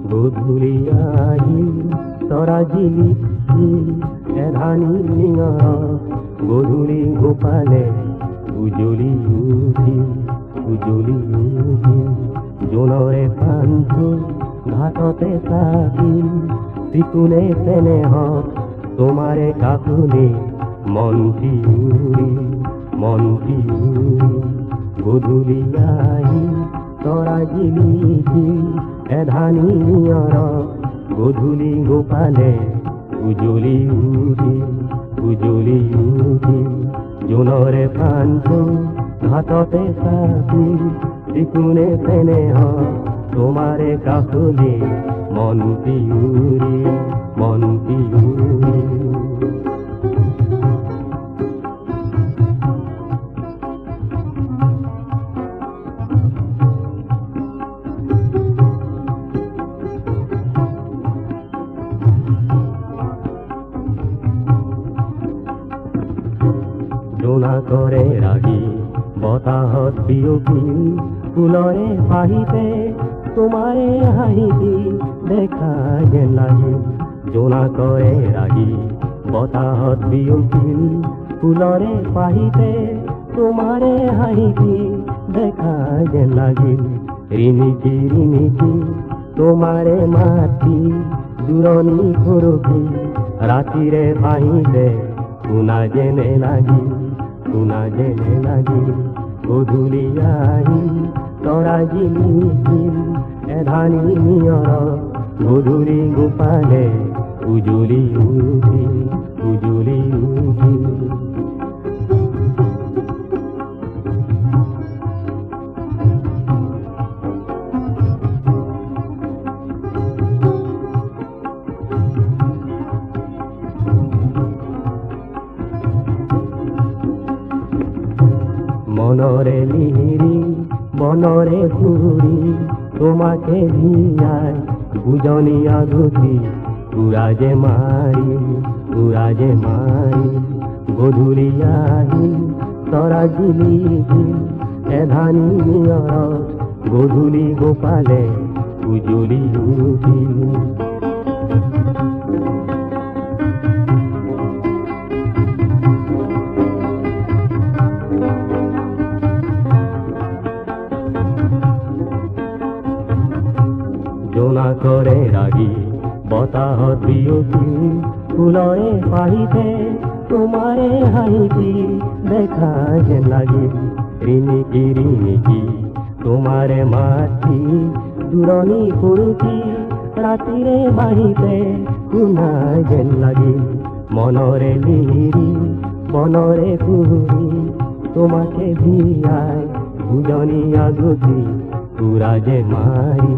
গধূলিয়াহি তৰা জিলিকি এধানি নিঙৰ গধূলি গোপালে উজলি উঠি জোনৰে পান্ধু ঘাটতে চাকি ত্ৰিকোণে চেনেহত তোমাৰে কাকুনে মন্তি উৰি গধূলিয়াহি তৰা জিলিকি এধানি নিঙৰ গধূলি গোপালে উজলি উঠি জোনৰে পান্ধু ঘাটতে চাকি ত্ৰিকোণে চেনেহ তোমাৰে কাকুনে মন্তি উৰি জোনা কৰে ৰাগি বতাহত বিয়পি ফুলৰে পাহিতে তোমাৰে হাঁহিতি দেখা যেন লাগিল জোনা কৰে ৰাগি বতাহত বিয়পি ফুলৰে পাহিতে তোমাৰে হাঁহিতি দেখা যেন লাগিল ৰিণিকি তোমাৰে মাতি দূৰণি ঘৰকি ৰাতিৰে ভাহিলে শুনা যেনে লাগিল গধূলিয়াহি তৰা জিলিকিল এধানি নিঙৰ গধূলি গোপালে উজলি উঠি মনৰে লিহিৰি বনৰে ঘূৰি তোমাকে ভিয়াই বুজনি আগুতি উৰাজে মাৰি গধূলিয়াহি তৰা জিলিকি এধানি নিঙৰ গধূলি গোপালে উজলি উঠি জোনা কৰে ৰাগি বতাহত বিয়পি ফুলৰে পাহিতে তোমাৰে হাঁহিতি দেখা যেন লাগিল ৰিণিকি তোমাৰে মাতি দূৰণি ফুৰুকি ৰাতিৰে বাহিতে শুনা যেন লাগিল মনৰে লিহিৰি বনৰে ঘূৰি তোমাকে ভিয়াই বুজনি আগুতি উৰাজে মাৰি